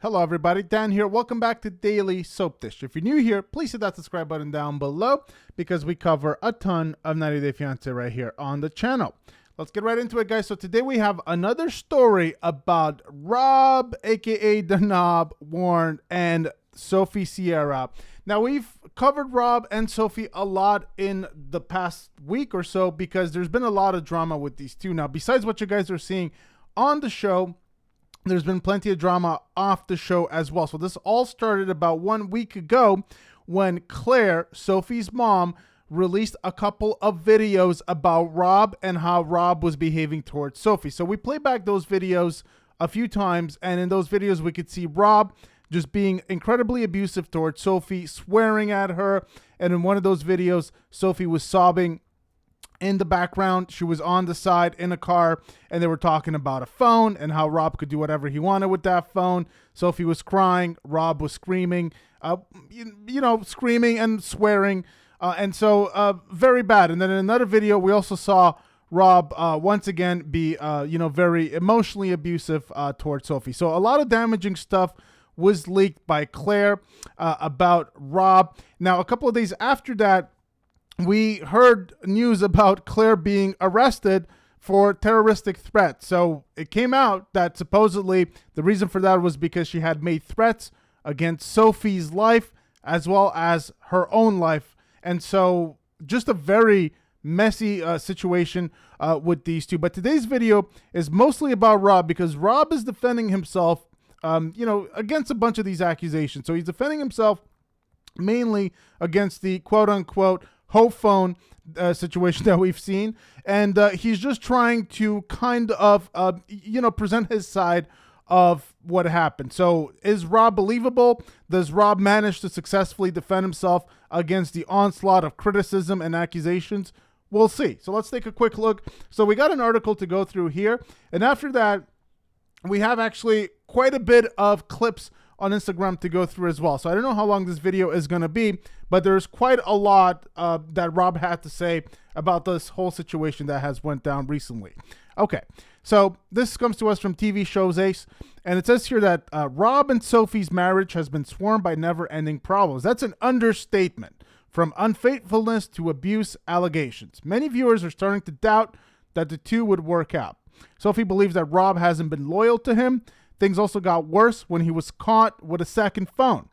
Hello everybody, Dan here. Welcome back to Daily Soap Dish. If you're new here, please hit that subscribe button down below because we cover a ton of 90 Day Fiancé right here on the channel. Let's get right into it, guys. So today we have another story about Rob, aka The Knob, Warren, and Sophie Sierra. Now, we've covered Rob and Sophie a lot in the past week or so because there's been a lot of drama with these two. Now, besides what you guys are seeing on the show, there's been plenty of drama off the show as well. So this all started about 1 week ago when Claire, Sophie's mom, released a couple of videos about Rob and how Rob was behaving towards Sophie. So we played back those videos a few times, and in those videos we could see Rob just being incredibly abusive towards Sophie, swearing at her. And in one of those videos, Sophie was sobbing in the background. She was on the side in a car, and they were talking about a phone and how Rob could do whatever he wanted with that phone. Sophie was crying. Rob was screaming, screaming and swearing. And so very bad. And then in another video, we also saw Rob once again be, very emotionally abusive towards Sophie. So a lot of damaging stuff was leaked by Claire about Rob. Now, a couple of days after that, we heard news about Claire being arrested for terroristic threats. So it came out that supposedly the reason for that was because she had made threats against Sophie's life as well as her own life. And so just a very messy situation with these two. But today's video is mostly about Rob because Rob is defending himself, against a bunch of these accusations. So he's defending himself mainly against the quote unquote Hope phone situation that we've seen. And he's just trying to kind of, present his side of what happened. So is Rob believable? Does Rob manage to successfully defend himself against the onslaught of criticism and accusations? We'll see. So let's take a quick look. So we got an article to go through here. And after that, we have actually quite a bit of clips on Instagram to go through as well. So I don't know how long this video is going to be, but there's quite a lot that Rob had to say about this whole situation that has went down recently. Okay, so this comes to us from TV Shows Ace, and it says here that Rob and Sophie's marriage has been swarmed by never-ending problems. That's an understatement. From unfaithfulness to abuse allegations, many viewers are starting to doubt that the two would work out. Sophie believes that Rob hasn't been loyal to him. Things also got worse when he was caught with a second phone.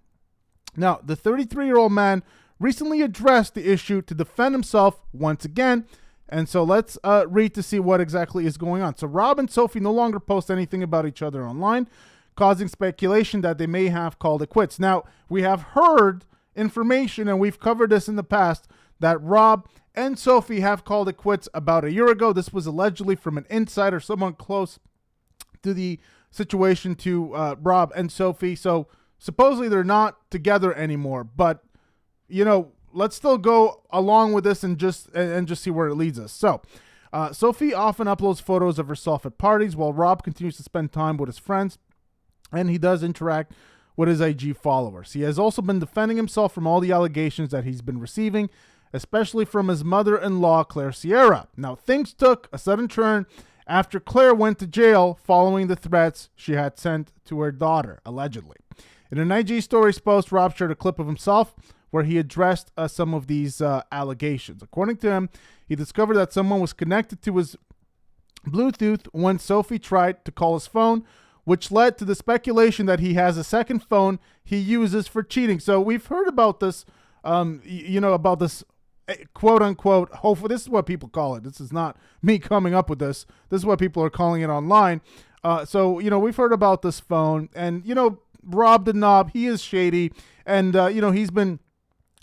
Now, the 33-year-old man recently addressed the issue to defend himself once again. And so let's read to see what exactly is going on. So Rob and Sophie no longer post anything about each other online, causing speculation that they may have called it quits. Now, we have heard information, and we've covered this in the past, that Rob and Sophie have called it quits about a year ago. This was allegedly from an insider, someone close to the situation to Rob and Sophie. So supposedly they're not together anymore, but let's still go along with this and just see where it leads us. So Sophie often uploads photos of herself at parties while Rob continues to spend time with his friends, and he does interact with his IG followers. He has also been defending himself from all the allegations that he's been receiving, especially from his mother-in-law, Claire Sierra. Now, things took a sudden turn after Claire went to jail following the threats she had sent to her daughter, allegedly. In an IG Stories post, Rob shared a clip of himself where he addressed some of these allegations. According to him, he discovered that someone was connected to his Bluetooth when Sophie tried to call his phone, which led to the speculation that he has a second phone he uses for cheating. So we've heard about this, about this quote unquote, hopefully this is what people call it. This is not me coming up with this. This is what people are calling it online. So we've heard about this phone, and, Rob the Knob, he is shady, and, he's been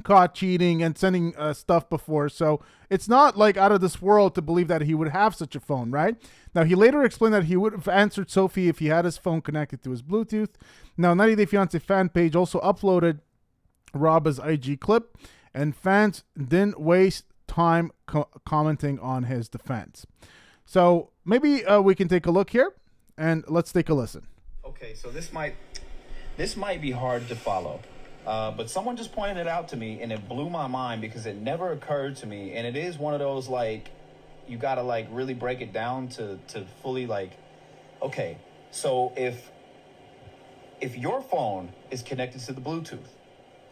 caught cheating and sending stuff before. So it's not like out of this world to believe that he would have such a phone, right? Now, he later explained that he would have answered Sophie if he had his phone connected to his Bluetooth. Now, 90 Day Fiancé fan page also uploaded Rob's IG clip, and fans didn't waste time commenting on his defense. So maybe we can take a look here, and let's take a listen. Okay, so this might be hard to follow, but someone just pointed it out to me, and it blew my mind because it never occurred to me. And it is one of those, like, you gotta like really break it down to fully, like, okay, so if if your phone is connected to the Bluetooth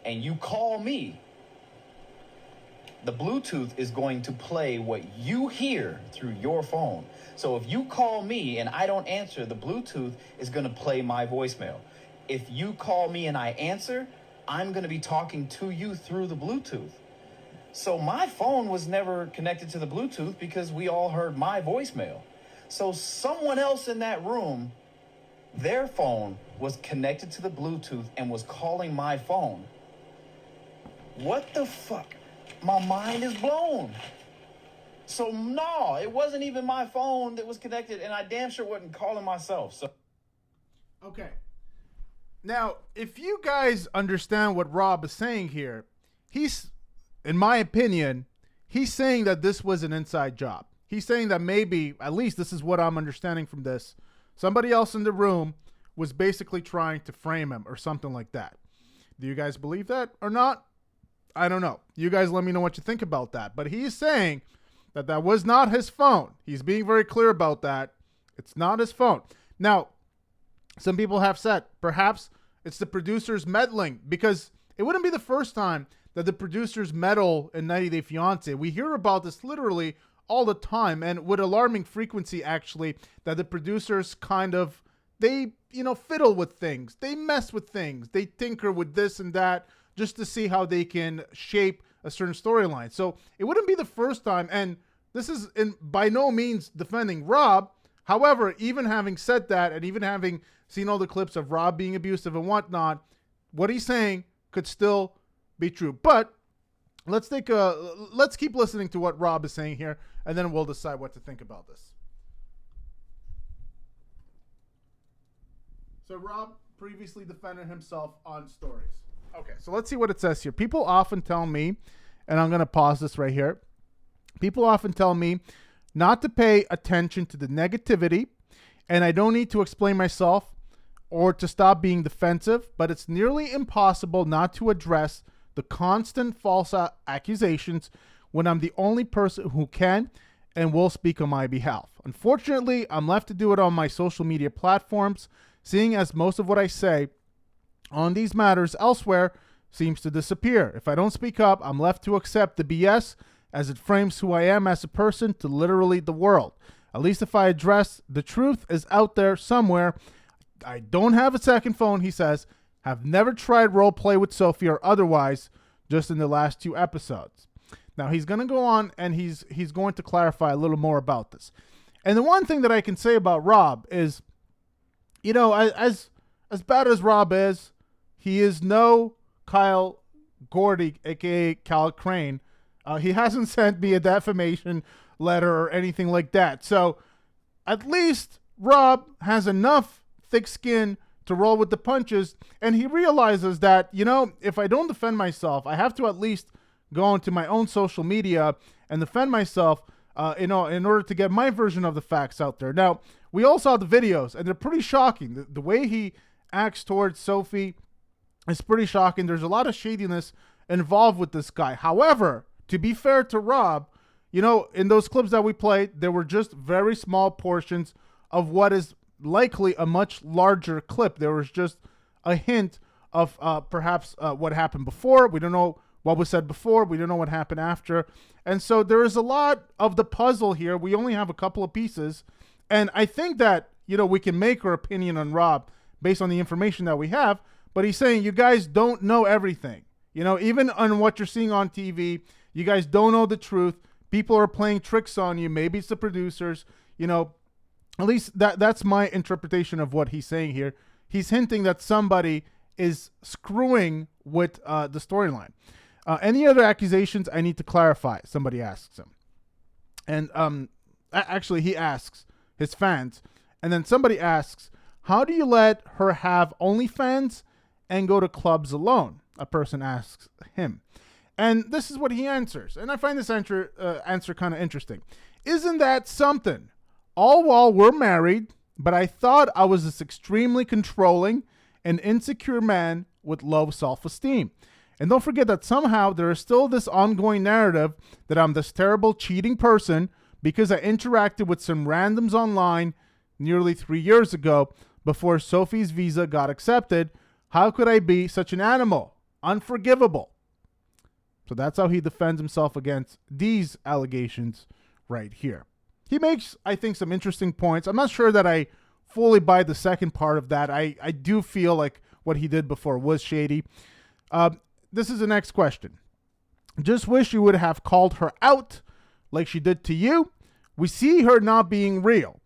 and you call me, the Bluetooth is going to play what you hear through your phone. So if you call me and I don't answer, the Bluetooth is going to play my voicemail. If you call me and I answer, I'm going to be talking to you through the Bluetooth. So my phone was never connected to the Bluetooth because we all heard my voicemail. So someone else in that room, their phone was connected to the Bluetooth and was calling my phone. What the fuck? My mind is blown. So no, it wasn't even my phone that was connected, and I damn sure wasn't calling myself. So okay. Now, if you guys understand what Rob is saying here, he's, in my opinion, he's saying that this was an inside job. He's saying that maybe, at least this is what I'm understanding from this, somebody else in the room was basically trying to frame him or something like that. Do you guys believe that or not? I don't know. You guys let me know what you think about that. But he's saying that that was not his phone. He's being very clear about that. It's not his phone. Now, some people have said perhaps it's the producers meddling, because it wouldn't be the first time that the producers meddle in 90 Day Fiancé. We hear about this literally all the time, and with alarming frequency, actually, that the producers kind of, they, fiddle with things. They mess with things. They tinker with this and that just to see how they can shape a certain storyline. So it wouldn't be the first time, and this is by no means defending Rob. However, even having said that, and even having seen all the clips of Rob being abusive and whatnot, what he's saying could still be true. But let's keep listening to what Rob is saying here, and then we'll decide what to think about this. So Rob previously defended himself on stories. Okay, so let's see what it says here. People often tell me, and I'm going to pause this right here. People often tell me not to pay attention to the negativity, and I don't need to explain myself or to stop being defensive, but it's nearly impossible not to address the constant false accusations when I'm the only person who can and will speak on my behalf. Unfortunately, I'm left to do it on my social media platforms, seeing as most of what I say on these matters elsewhere seems to disappear. If I don't speak up, I'm left to accept the BS as it frames who I am as a person to literally the world. At least if I address the truth is out there somewhere. I don't have a second phone, he says. Have never tried role play with Sophie or otherwise, just in the last 2 episodes. Now he's going to go on and he's going to clarify a little more about this. And the one thing that I can say about Rob is, as bad as Rob is, he is no Kyle Gordy, aka Cal Crane. He hasn't sent me a defamation letter or anything like that. So at least Rob has enough thick skin to roll with the punches, and he realizes that, if I don't defend myself, I have to at least go into my own social media and defend myself, in order to get my version of the facts out there. Now, we all saw the videos, and they're pretty shocking. The way he acts towards Sophie is pretty shocking. There's a lot of shadiness involved with this guy. However, to be fair to Rob, in those clips that we played, there were just very small portions of what is likely a much larger clip. There was just a hint of perhaps what happened before. We don't know what was said before. We don't know what happened after. And so there is a lot of the puzzle here. We only have a couple of pieces. And I think that, we can make our opinion on Rob based on the information that we have. But he's saying you guys don't know everything. Even on what you're seeing on TV, you guys don't know the truth. People are playing tricks on you. Maybe it's the producers. At least that's my interpretation of what he's saying here. He's hinting that somebody is screwing with the storyline. Any other accusations I need to clarify? Somebody asks him. And actually, he asks his fans. And then somebody asks, how do you let her have OnlyFans and go to clubs alone? A person asks him. And this is what he answers. And I find this answer kind of interesting. Isn't that something? All while we're married, but I thought I was this extremely controlling and insecure man with low self-esteem. And don't forget that somehow there is still this ongoing narrative that I'm this terrible cheating person because I interacted with some randoms online nearly 3 years ago, before Sophie's visa got accepted. How could I be such an animal? Unforgivable. So that's how he defends himself against these allegations right here. He makes, I think, some interesting points. I'm not sure that I fully buy the second part of that. I do feel like what he did before was shady. This is the next question. Just wish you would have called her out like she did to you. We see her not being real.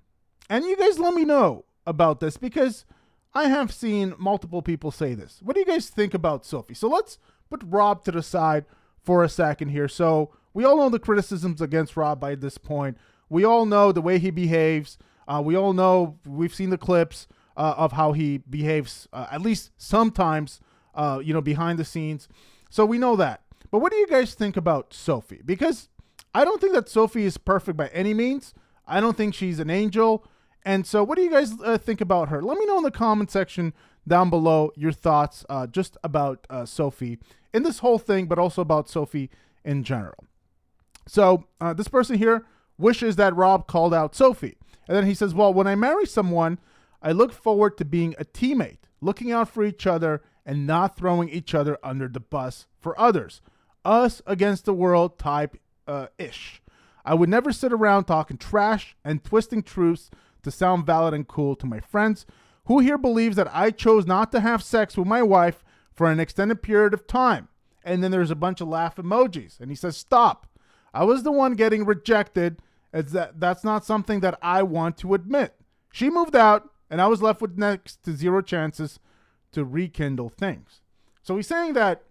And you guys let me know about this, because I have seen multiple people say this. What do you guys think about Sophie? So let's put Rob to the side for a second here. So we all know the criticisms against Rob by this point. We all know the way he behaves. We all know, we've seen the clips of how he behaves, at least sometimes, behind the scenes. So we know that. But what do you guys think about Sophie? Because I don't think that Sophie is perfect by any means. I don't think she's an angel. And so what do you guys think about her? Let me know in the comment section down below your thoughts just about Sophie in this whole thing, but also about Sophie in general. So this person here wishes that Rob called out Sophie. And then he says, well, when I marry someone, I look forward to being a teammate, looking out for each other and not throwing each other under the bus for others. Us against the world type ish. I would never sit around talking trash and twisting truths to sound valid and cool to my friends. Who here believes that I chose not to have sex with my wife for an extended period of time? And then there's a bunch of laugh emojis. And he says, stop. I was the one getting rejected. That's not something that I want to admit. She moved out, and I was left with next to zero chances to rekindle things. So he's saying that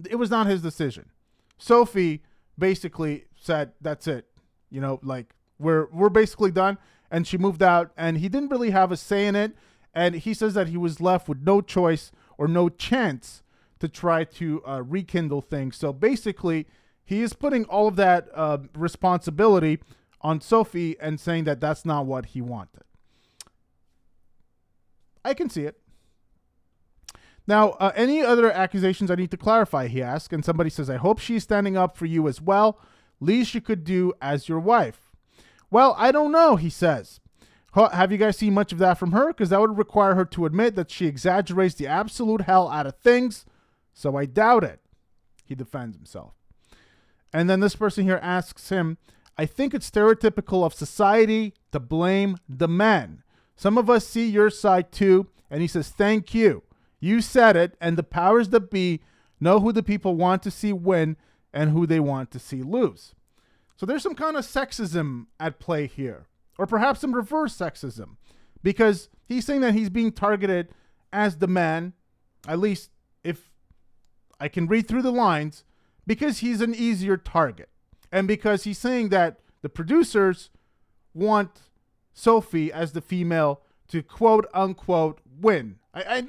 it was not his decision. Sophie basically said, that's it. We're basically done. And she moved out, and he didn't really have a say in it. And he says that he was left with no choice or no chance to try to rekindle things. So basically, he is putting all of that responsibility on Sophie and saying that that's not what he wanted. I can see it. Now, any other accusations I need to clarify, he asks. And somebody says, I hope she's standing up for you as well. Least you could do as your wife. Well, I don't know, he says. Have you guys seen much of that from her? Because that would require her to admit that she exaggerates the absolute hell out of things. So I doubt it. He defends himself. And then this person here asks him, I think it's stereotypical of society to blame the men. Some of us see your side too. And he says, thank you. You said it. And the powers that be know who the people want to see win and who they want to see lose. So there's some kind of sexism at play here, or perhaps some reverse sexism, because he's saying that he's being targeted as the man, at least if I can read through the lines, because he's an easier target. And because he's saying that the producers want Sophie as the female to quote unquote win. I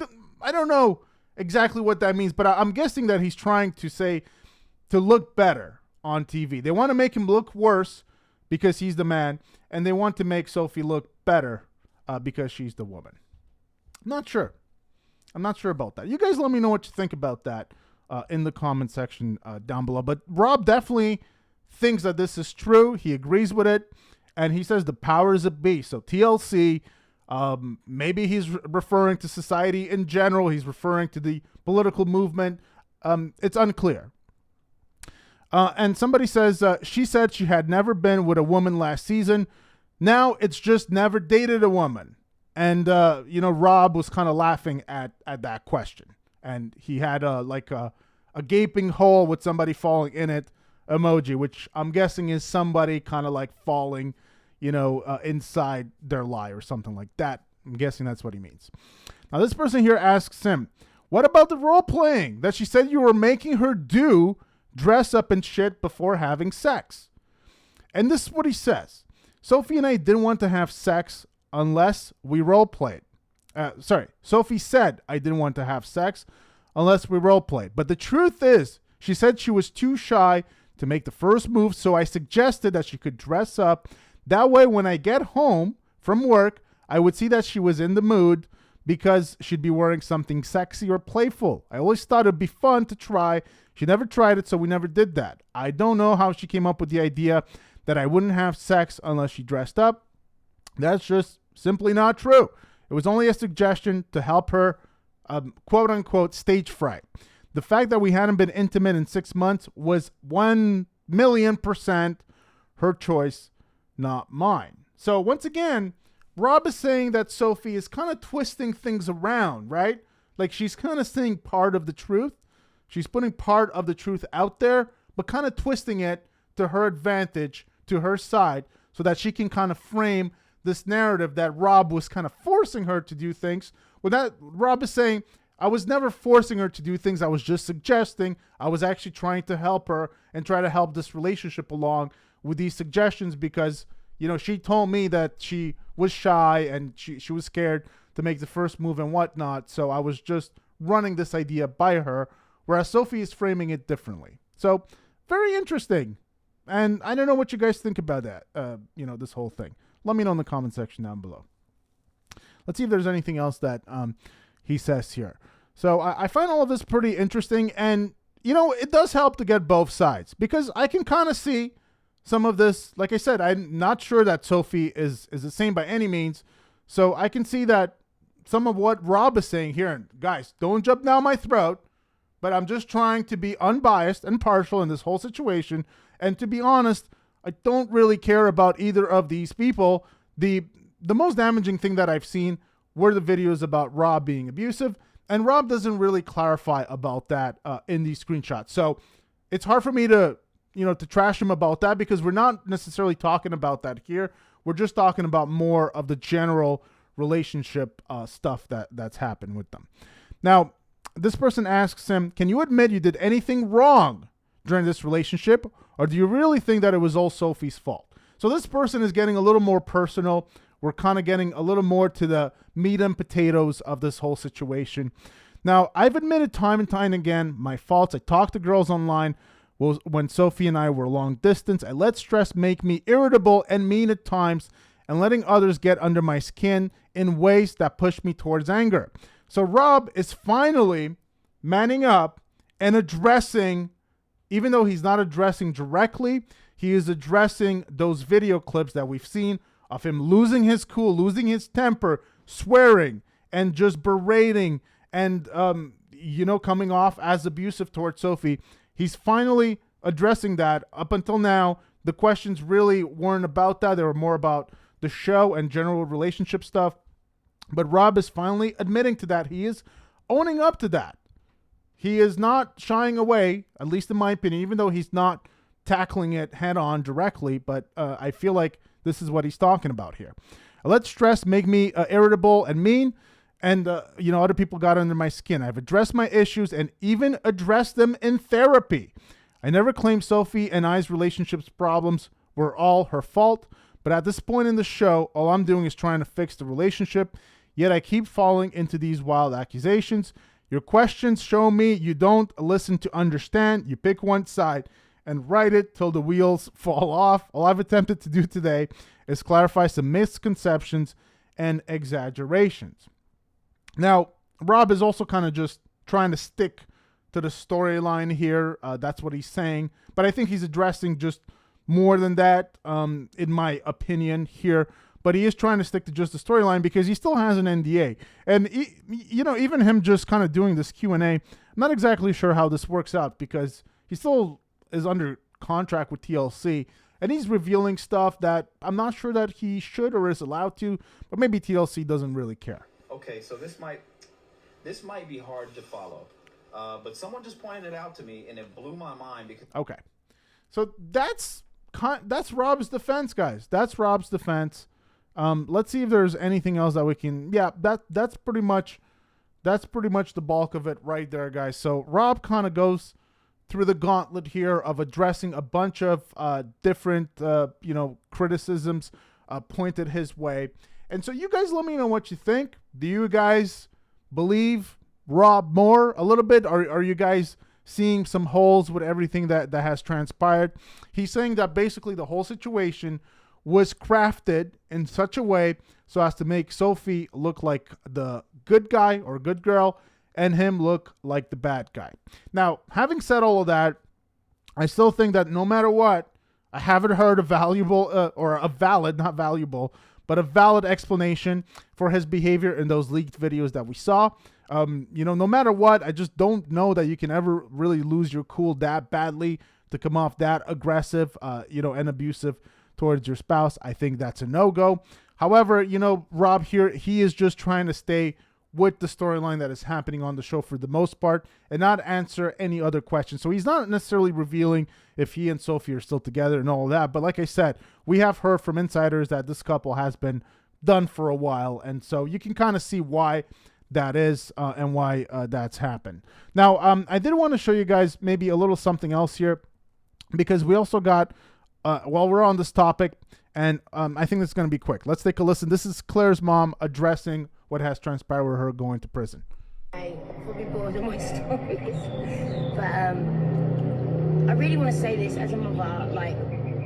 don't know exactly what that means, but I'm guessing that he's trying to say to look better on TV. They want to make him look worse because he's the man, and they want to make Sophie look better because she's the woman. I'm not sure about that. You guys let me know what you think about that in the comment section down below. But Rob definitely thinks that this is true. He agrees with it, and he says the powers that be. So TLC, maybe he's referring to society in general. He's referring to the political movement. It's unclear. And somebody says, she said she had never been with a woman last season. Now it's just never dated a woman. And, Rob was kind of laughing at that question. And he had a gaping hole with somebody falling in it emoji, which I'm guessing is somebody kind of like falling, inside their lie or something like that. I'm guessing that's what he means. Now, this person here asks him, what about the role playing that she said you were making her do? Dress up and shit before having sex. And this is what he says. Sophie and I didn't want to have sex unless we role played. Sophie said I didn't want to have sex unless we role played. But the truth is, she said she was too shy to make the first move, so I suggested that she could dress up. That way, when I get home from work, I would see that she was in the mood because she'd be wearing something sexy or playful. I always thought it'd be fun to try. She never tried it, so we never did that. I don't know how she came up with the idea that I wouldn't have sex unless she dressed up. That's just simply not true. It was only a suggestion to help her, quote unquote, stage fright. The fact that we hadn't been intimate in 6 months was 1,000,000% her choice, not mine. So once again, Rob is saying that Sophie is kind of twisting things around, right? Like she's kind of saying part of the truth. She's putting part of the truth out there, but kind of twisting it to her advantage, to her side, so that she can kind of frame this narrative that Rob was kind of forcing her to do things. Well, that Rob is saying, I was never forcing her to do things. I was just suggesting. I was actually trying to help her and try to help this relationship along with these suggestions because, you know, she told me that she was shy and she was scared to make the first move and whatnot. So I was just running this idea by her, whereas Sophie is framing it differently. So very interesting. And I don't know what you guys think about that, this whole thing. Let me know in the comment section down below. Let's see if there's anything else that he says here. So I find all of this pretty interesting. And, it does help to get both sides because I can kind of see some of this. Like I said, I'm not sure that Sophie is the same by any means. So I can see that some of what Rob is saying here, and guys, don't jump down my throat, but I'm just trying to be unbiased and partial in this whole situation. And to be honest, I don't really care about either of these people. The most damaging thing that I've seen were the videos about Rob being abusive, and Rob doesn't really clarify about that in these screenshots. So it's hard for me to, to trash him about that because we're not necessarily talking about that here. We're just talking about more of the general relationship stuff that's happened with them. Now, this person asks him, can you admit you did anything wrong during this relationship, or do you really think that it was all Sophie's fault? So this person is getting a little more personal. We're kind of getting a little more to the meat and potatoes of this whole situation. Now, I've admitted time and time again my faults. I talked to girls online when Sophie and I were long distance. I let stress make me irritable and mean at times, and letting others get under my skin in ways that push me towards anger. So Rob is finally manning up and addressing, even though he's not addressing directly, he is addressing those video clips that we've seen of him losing his cool, losing his temper, swearing, and just berating and, coming off as abusive towards Sophie. He's finally addressing that. Up until now, the questions really weren't about that. They were more about the show and general relationship stuff. But Rob is finally admitting to that. He is owning up to that. He is not shying away, at least in my opinion, even though he's not tackling it head on directly. But I feel like this is what he's talking about here. I let stress make me irritable and mean. And, other people got under my skin. I've addressed my issues and even addressed them in therapy. I never claimed Sophie and I's relationships problems were all her fault. But at this point in the show, all I'm doing is trying to fix the relationship. Yet I keep falling into these wild accusations. Your questions show me you don't listen to understand. You pick one side and write it till the wheels fall off. All I've attempted to do today is clarify some misconceptions and exaggerations. Now, Rob is also kind of just trying to stick to the storyline here. That's what he's saying. But I think he's addressing just more than that, in my opinion here. But he is trying to stick to just the storyline because he still has an NDA. And, even him just kind of doing this Q&A, I'm not exactly sure how this works out because he still is under contract with TLC. And he's revealing stuff that I'm not sure that he should or is allowed to. But maybe TLC doesn't really care. Okay, so this might be hard to follow. But someone just pointed it out to me, and it blew my mind because... Okay. So that's Rob's defense, guys. That's Rob's defense. Let's see if there's anything else that we can. Yeah, that's pretty much the bulk of it right there, guys. So Rob kind of goes through the gauntlet here of addressing a bunch of different criticisms pointed his way. And so you guys let me know what you think. Do you guys believe Rob more a little bit? Or are you guys seeing some holes with everything that has transpired? He's saying that basically the whole situation was crafted in such a way so as to make Sophie look like the good guy or good girl and him look like the bad guy. Now, having said all of that, I still think that no matter what, I haven't heard a valuable or a valid, not valuable, but a valid explanation for his behavior in those leaked videos that we saw. No matter what, I just don't know that you can ever really lose your cool that badly to come off that aggressive, and abusive towards your spouse. I think that's a no-go. However, Rob here, he is just trying to stay with the storyline that is happening on the show for the most part and not answer any other questions. So he's not necessarily revealing if he and Sophie are still together and all of that. But like I said, we have heard from insiders that this couple has been done for a while. And so you can kind of see why that is and why that's happened. Now, I did want to show you guys maybe a little something else here, because we also got, while we're on this topic, and I think this is going to be quick. Let's take a listen. This is Claire's mom addressing what has transpired with her going to prison. I probably bored of my stories, but I really want to say this as a mother. Like,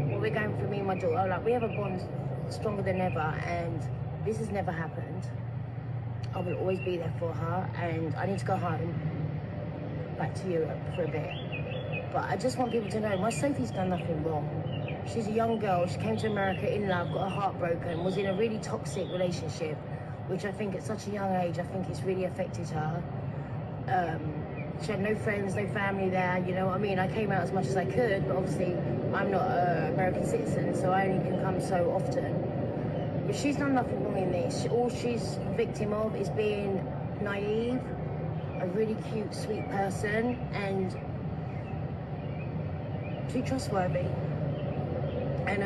what we're going through, me and my daughter, like, we have a bond stronger than ever, and this has never happened. I will always be there for her, and I need to go home, back to Europe for a bit. But I just want people to know, my Sophie's done nothing wrong. She's a young girl. She came to America in love, got her heart broken, was in a really toxic relationship, which I think at such a young age, I think it's really affected her. She had no friends, no family there, you know what I mean? I came out as much as I could, but obviously I'm not an American citizen, so I only can come so often. But she's done nothing wrong in this. All she's a victim of is being naive, a really cute, sweet person, and too trustworthy. And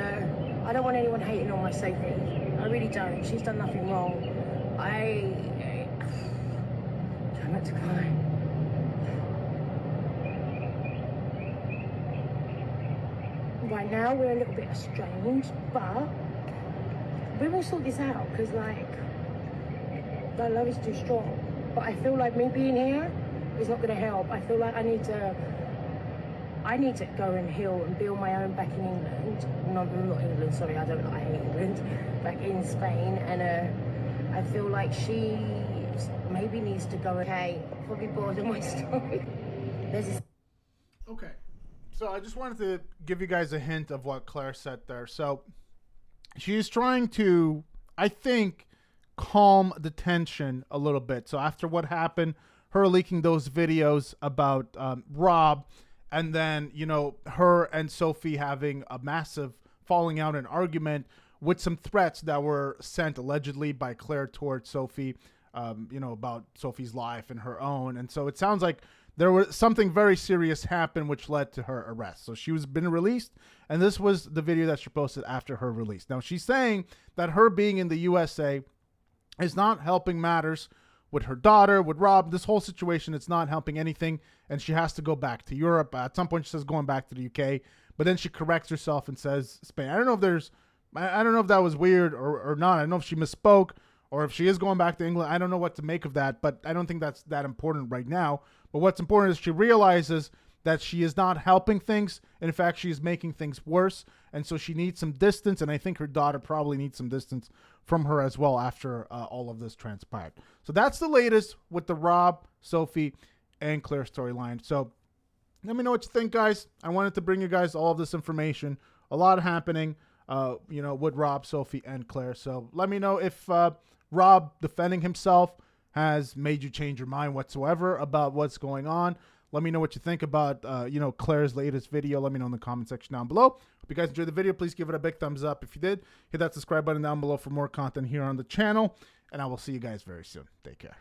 I don't want anyone hating on my Sophie. I really don't. She's done nothing wrong. I try not to cry. Right now we're a little bit estranged, but we will sort this out, because like, our love is too strong. But I feel like me being here is not going to help. I feel like I need to go and heal and build my own back in England. Not England, sorry, I hate England. Back in Spain, and I feel like she maybe needs to go. Okay, probably bored of my story. Okay, so I just wanted to give you guys a hint of what Claire said there. So she is trying to, I think, calm the tension a little bit. So after what happened, her leaking those videos about Rob, and then, her and Sophie having a massive falling out and argument with some threats that were sent allegedly by Claire towards Sophie, about Sophie's life and her own. And so it sounds like there was something very serious happened, which led to her arrest. So she was been released, and this was the video that she posted after her release. Now, she's saying that her being in the USA is not helping matters with her daughter, with Rob. This whole situation, it's not helping anything, and she has to go back to Europe. At some point, she says going back to the UK, but then she corrects herself and says Spain. I don't know if that was weird or not. I don't know if she misspoke or if she is going back to England. I don't know what to make of that, but I don't think that's that important right now. But what's important is she realizes that she is not helping things. And in fact, she is making things worse. And so she needs some distance. And I think her daughter probably needs some distance from her as well after all of this transpired. So that's the latest with the Rob, Sophie, and Claire storyline. So let me know what you think, guys. I wanted to bring you guys all of this information. A lot happening, with Rob, Sophie, and Claire. So let me know if Rob defending himself has made you change your mind whatsoever about what's going on. Let me know what you think about, Claire's latest video. Let me know in the comment section down below. If you guys enjoyed the video, please give it a big thumbs up. If you did, hit that subscribe button down below for more content here on the channel. And I will see you guys very soon. Take care.